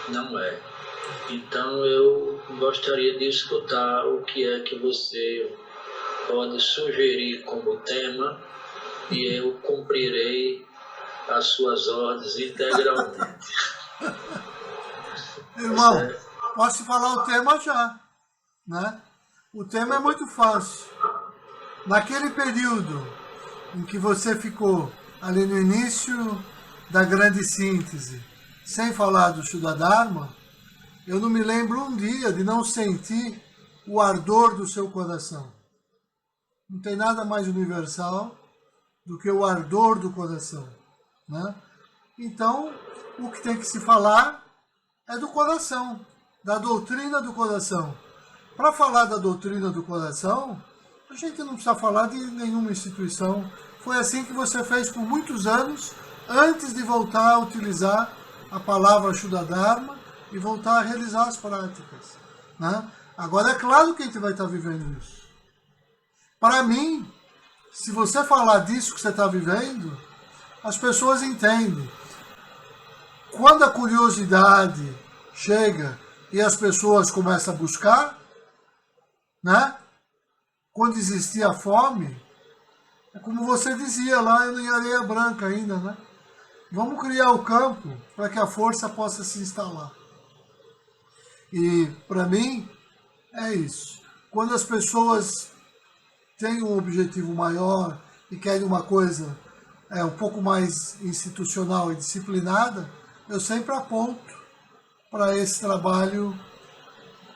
Não é. Então eu gostaria de escutar o que é que você pode sugerir como tema e eu cumprirei as suas ordens integralmente. Irmão, posso te falar o tema já, né? O tema é muito fácil. Naquele período em que você ficou ali no início da grande síntese, sem falar do Shuddha-dharma, eu não me lembro um dia de não sentir o ardor do seu coração. Não tem nada mais universal do que o ardor do coração, né? Então, o que tem que se falar é do coração, da doutrina do coração. Para falar da doutrina do coração, a gente não precisa falar de nenhuma instituição. Foi assim que você fez por muitos anos, antes de voltar a utilizar a palavra Shuddha-dharma e voltar a realizar as práticas, né? Agora, é claro que a gente vai estar vivendo isso. Para mim, se você falar disso que você está vivendo, as pessoas entendem. Quando a curiosidade chega e as pessoas começam a buscar, né? Quando existia a fome, é como você dizia lá em Areia Branca ainda, né? Vamos criar o campo para que a força possa se instalar. E, para mim, é isso. Quando as pessoas têm um objetivo maior e querem uma coisa um pouco mais institucional e disciplinada, eu sempre aponto para esse trabalho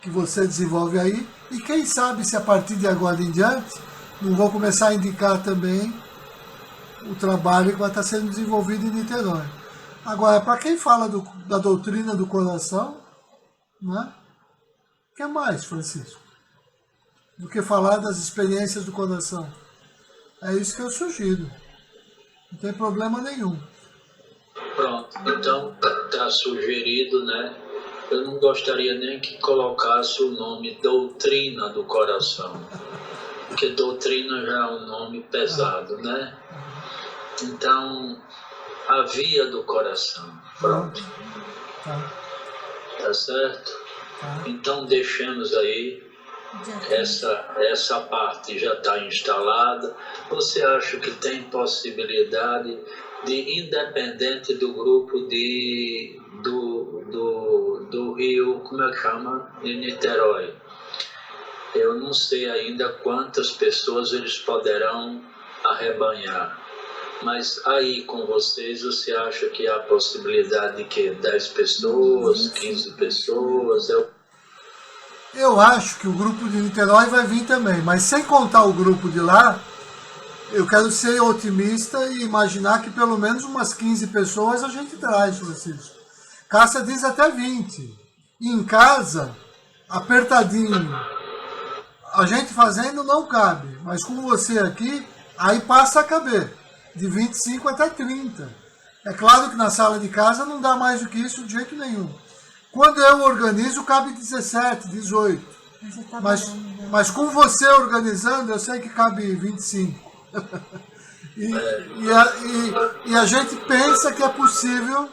que você desenvolve aí. E quem sabe se a partir de agora em diante, não vou começar a indicar também o trabalho que vai estar sendo desenvolvido em Niterói. Agora, para quem fala da doutrina do coração, né? O que é mais, Francisco? Do que falar das experiências do coração. É isso que eu sugiro. Não tem problema nenhum. Pronto, então está sugerido, né? Eu não gostaria nem que colocasse o nome doutrina do coração, porque doutrina já é um nome pesado, né? Então, a via do coração, pronto. Tá certo? Então deixemos aí, essa parte já está instalada. Você acha que tem possibilidade de, independente do grupo do Rio, como é que chama? De Niterói. Eu não sei ainda quantas pessoas eles poderão arrebanhar. Mas aí com vocês, você acha que há a possibilidade de que 10 pessoas, 15 pessoas? Eu acho que o grupo de Niterói vai vir também, mas sem contar o grupo de lá, eu quero ser otimista e imaginar que pelo menos umas 15 pessoas a gente traz, Francisco. Cássia diz até 20. E em casa, apertadinho, a gente fazendo não cabe, mas com você aqui, aí passa a caber, de 25 até 30. É claro que na sala de casa não dá mais do que isso de jeito nenhum. Quando eu organizo, cabe 17, 18. Mas com você organizando, eu sei que cabe 25. E a gente pensa que é possível.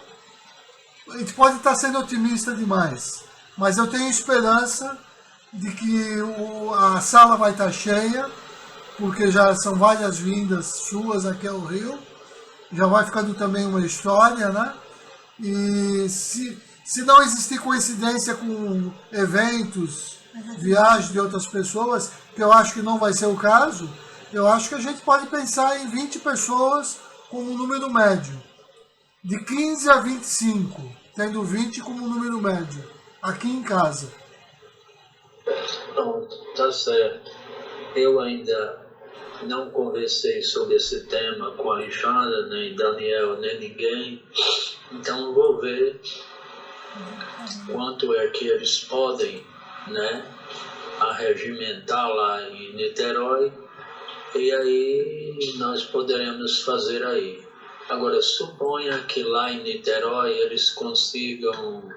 A gente pode estar sendo otimista demais, mas eu tenho esperança de que a sala vai estar cheia, porque já são várias vindas suas aqui ao Rio. Já vai ficando também uma história, né? E se não existir coincidência com eventos, viagens de outras pessoas, que eu acho que não vai ser o caso, eu acho que a gente pode pensar em 20 pessoas como número médio. De 15 a 25, tendo 20 como número médio, aqui em casa. Pronto, tá certo. Eu ainda não conversei sobre esse tema com a Alexandra, nem Daniel, nem ninguém. Então eu vou ver quanto é que eles podem, né, arregimentar lá em Niterói, e aí nós poderemos fazer aí. Agora, suponha que lá em Niterói eles consigam,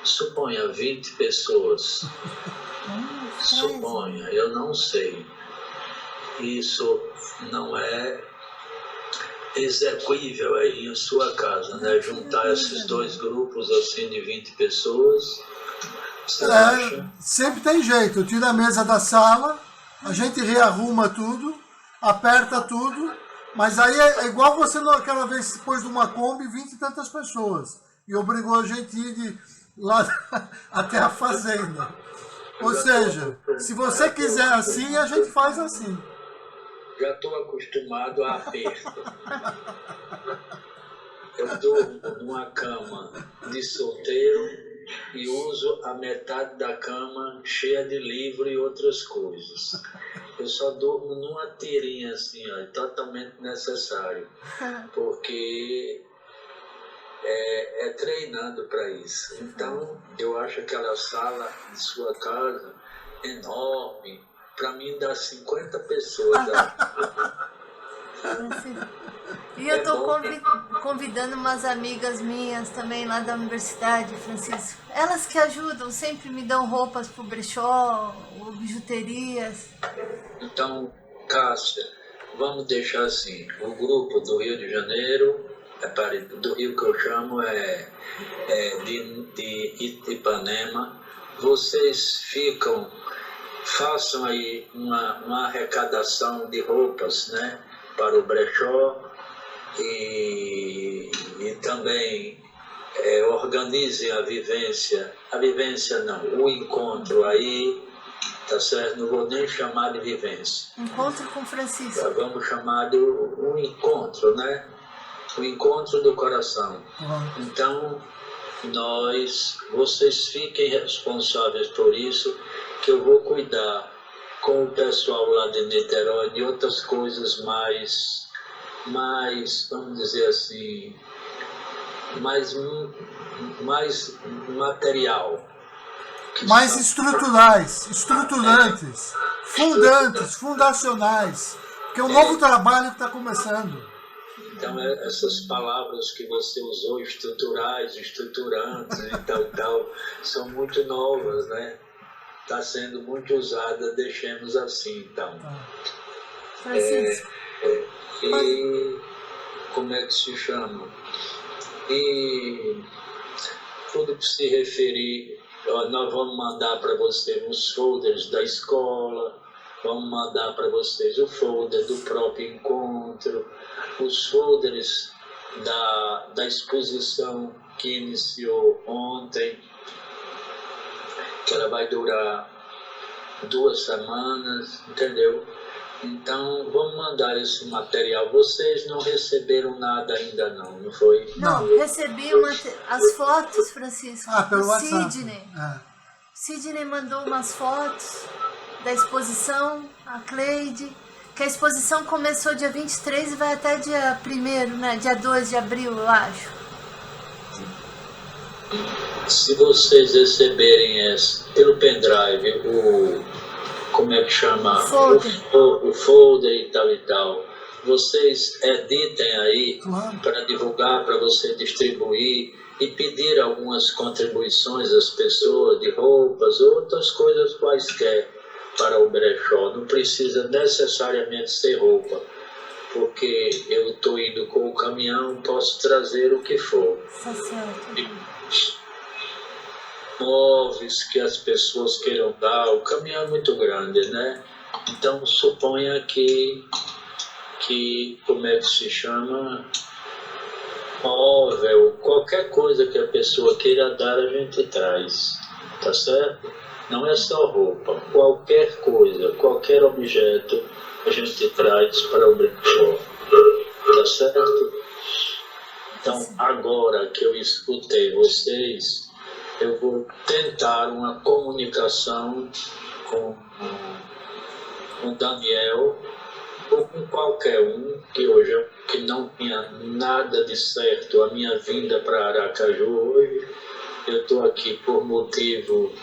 suponha 20 pessoas. Suponha, eu não sei. Isso não é execuível aí em sua casa, né? Juntar esses dois grupos assim de 20 pessoas. Você acha? Sempre tem jeito. Eu tiro a mesa da sala A gente rearruma tudo, aperta tudo, mas aí é igual você naquela vez que pôs numa Kombi 20 e tantas pessoas e obrigou a gente a ir lá até a fazenda. Ou seja, se você quiser assim, a gente faz assim. Já estou acostumado a aperto. Eu durmo numa cama de solteiro e uso a metade da cama cheia de livro e outras coisas. Eu só durmo numa tirinha assim, ó, totalmente necessário, porque é treinando para isso. Então, eu acho aquela sala de sua casa enorme, para mim dá 50 pessoas. E eu estou convidando umas amigas minhas também lá da universidade, Francisco. Elas que ajudam, sempre me dão roupas pro brechó, ou bijuterias. Então, Cássia, vamos deixar assim, o grupo do Rio de Janeiro, do Rio que eu chamo de Ipanema, vocês façam aí uma arrecadação de roupas, né, para o brechó e também organizem o encontro aí, tá certo? Não vou nem chamar de vivência. Encontro com Francisco. Vamos chamar de um encontro, né? O encontro do coração. Então, vocês fiquem responsáveis por isso, que eu vou cuidar com o pessoal lá de Niterói de outras coisas mais, vamos dizer assim, mais material. Mais estruturantes, fundacionais, que é um novo trabalho que está começando. Então, essas palavras que você usou, estruturais, estruturantes e tal, são muito novas, né? Está sendo muito usada, deixemos assim, então. Francisco. E como é que se chama? E tudo que se referir, nós vamos mandar para vocês os folders da escola, vamos mandar para vocês o folder do próprio encontro, os folders da exposição que iniciou ontem, que ela vai durar 2 semanas, entendeu? Então, vamos mandar esse material. Vocês não receberam nada ainda não foi? Não, recebi as fotos, Francisco, pelo do WhatsApp. Sidney. Sidney mandou umas fotos da exposição, a Cleide, que a exposição começou dia 23 e vai até dia 1º, né? Dia 2 de abril, eu acho. Se vocês receberem pelo pendrive como é que chama? O folder e tal, vocês editem aí para divulgar, para você distribuir e pedir algumas contribuições às pessoas de roupas, outras coisas quaisquer para o brechó. Não precisa necessariamente ser roupa, porque eu estou indo com o caminhão, posso trazer o que for. Tá certo. Móveis que as pessoas queiram dar, o caminhão é muito grande, né? Então suponha que como é que se chama? Móvel, qualquer coisa que a pessoa queira dar, a gente traz, tá certo? Não é só roupa, qualquer coisa, qualquer objeto a gente traz para o brechó, tá certo? Então, agora que eu escutei vocês, eu vou tentar uma comunicação com o Daniel ou com qualquer um que não tinha nada de certo a minha vinda para Aracaju hoje. Eu estou aqui por motivo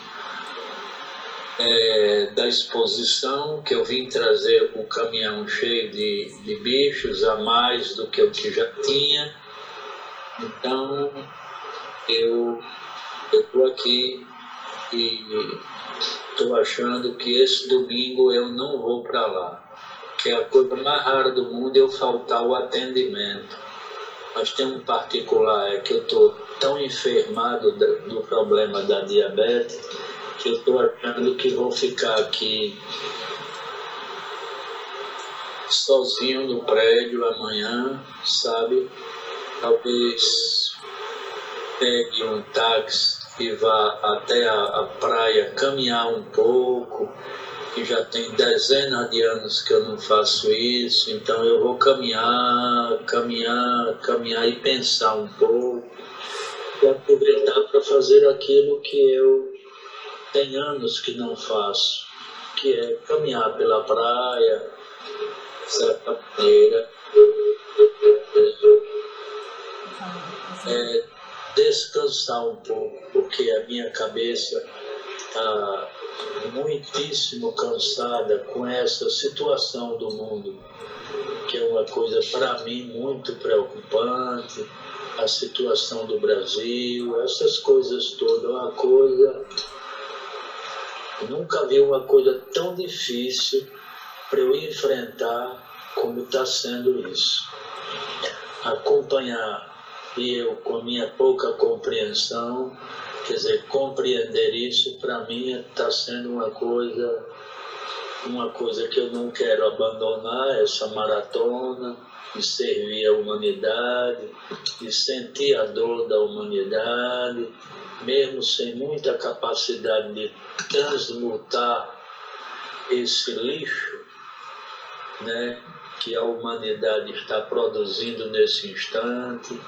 da exposição, que eu vim trazer o caminhão cheio de bichos a mais do que eu já tinha. Então, eu estou aqui e estou achando que esse domingo eu não vou para lá, que é a coisa mais rara do mundo eu faltar o atendimento. Mas tem um particular, que eu estou tão enfermado do problema da diabetes, que eu estou achando que vou ficar aqui sozinho no prédio amanhã, sabe? Talvez pegue um táxi e vá até a praia caminhar um pouco, que já tem dezenas de anos que eu não faço isso, então eu vou caminhar e pensar um pouco e aproveitar para fazer aquilo que eu tenho anos que não faço, que é caminhar pela praia, de certa maneira, descansar um pouco, porque a minha cabeça está muitíssimo cansada com essa situação do mundo, que é uma coisa para mim muito preocupante, a situação do Brasil, essas coisas todas, uma coisa, eu nunca vi uma coisa tão difícil para eu enfrentar como está sendo isso. Acompanhar, e eu com a minha pouca compreensão, quer dizer, compreender isso para mim está sendo uma coisa que eu não quero abandonar, essa maratona, de servir a humanidade, de sentir a dor da humanidade, mesmo sem muita capacidade de transmutar esse lixo, né, que a humanidade está produzindo nesse instante,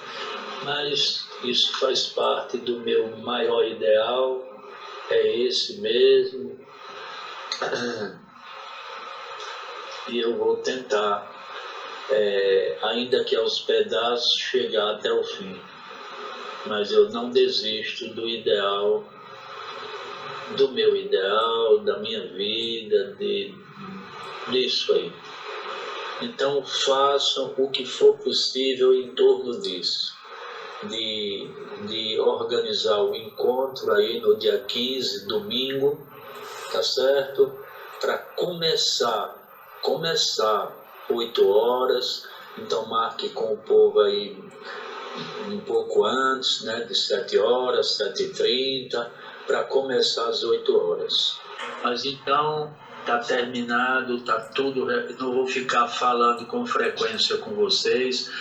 mas isso faz parte do meu maior ideal, é esse mesmo, e eu vou tentar, ainda que aos pedaços, chegar até o fim, mas eu não desisto do ideal, do meu ideal, da minha vida, disso aí. Então façam o que for possível em torno disso, de organizar o encontro aí no dia 15, domingo, tá certo? Para começar 8 horas, então marque com o povo aí um pouco antes, né, de 7 horas, 7h30, para começar às 8 horas. Mas então, está terminado, está tudo, não vou ficar falando com frequência com vocês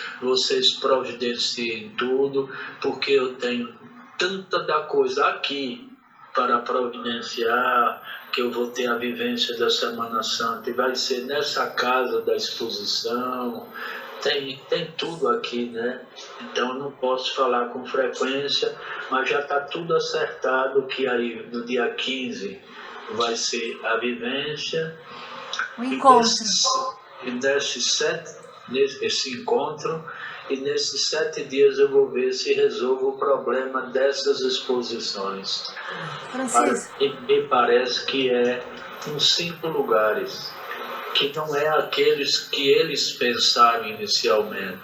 providenciem tudo, porque eu tenho tanta da coisa aqui para providenciar, que eu vou ter a vivência da Semana Santa, e vai ser nessa casa da exposição, tem tudo aqui, né? Então eu não posso falar com frequência, mas já está tudo acertado, que aí no dia 15 vai ser a vivência. O encontro. Esse encontro, e nesses 7 dias eu vou ver se resolvo o problema dessas exposições. Francisco. Me parece que é em 5 lugares, que não é aqueles que eles pensaram inicialmente.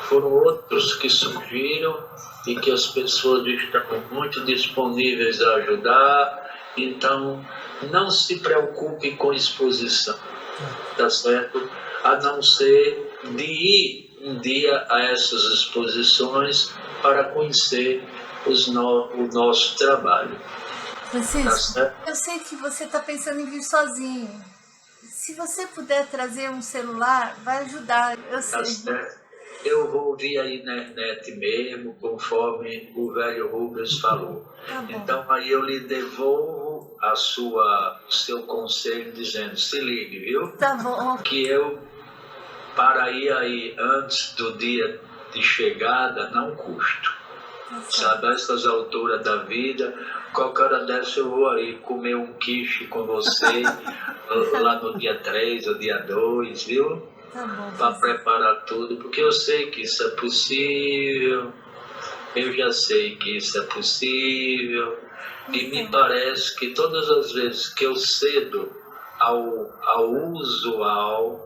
Foram outros que surgiram e que as pessoas estão muito disponíveis a ajudar. Então, não se preocupe com exposição, tá certo? A não ser de ir um dia a essas exposições para conhecer o nosso trabalho. Francisco, Tá, eu sei que você está pensando em vir sozinho. Se você puder trazer um celular, vai ajudar, eu sei. Tá certo. Eu vou vir aí na net mesmo, conforme o velho Rubens falou. Tá bom. Então aí eu lhe devolvo o seu conselho dizendo, se ligue, viu? Tá bom. Que eu, para ir aí antes do dia de chegada, não custo. Sabe, a essas alturas da vida, qualquer hora dessa eu vou aí comer um quiche com você, lá no dia 3 ou dia 2, viu? Tá bom. Para preparar tudo, porque eu sei que isso é possível, eu já sei que isso é possível, e me parece que todas as vezes que eu cedo ao usual,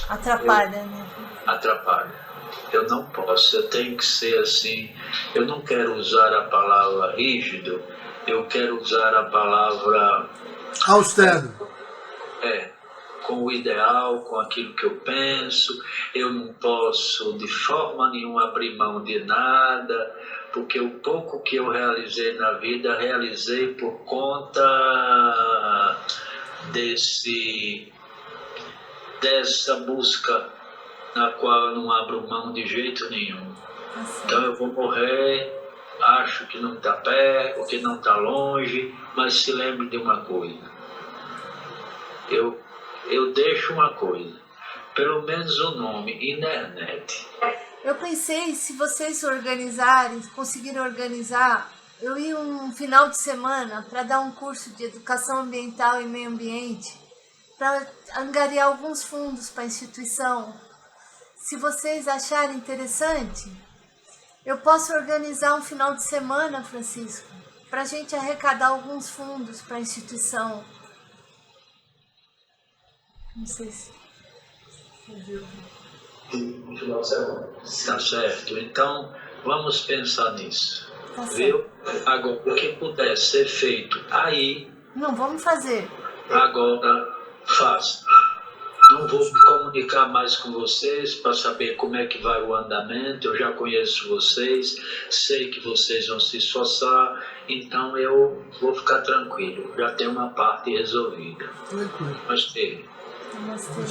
Atrapalha, né? atrapalha. Eu não posso, eu tenho que ser assim, eu não quero usar a palavra rígido, eu quero usar a palavra austero. Com o ideal, com aquilo que eu penso. Eu não posso de forma nenhuma abrir mão de nada, porque o pouco que eu realizei na vida, realizei por conta dessa busca na qual eu não abro mão de jeito nenhum. Então eu vou morrer, acho que não está perto, que não está longe, mas se lembre de uma coisa. Eu deixo uma coisa, pelo menos o nome, internet. Eu pensei, se vocês organizarem, conseguirem organizar, eu ia um final de semana para dar um curso de educação ambiental e meio ambiente, para angariar alguns fundos para a instituição. Se vocês acharem interessante, eu posso organizar um final de semana, Francisco, para a gente arrecadar alguns fundos para a instituição. Não sei se você viu. Tá certo. Então, vamos pensar nisso. Tá certo. Viu? Agora, o que puder ser feito aí, Não, vamos fazer. agora faça. Não vou me comunicar mais com vocês para saber como é que vai o andamento. Eu já conheço vocês, sei que vocês vão se esforçar, então eu vou ficar tranquilo. Já tem uma parte resolvida. Tranquilo. Mas tem. Namastê.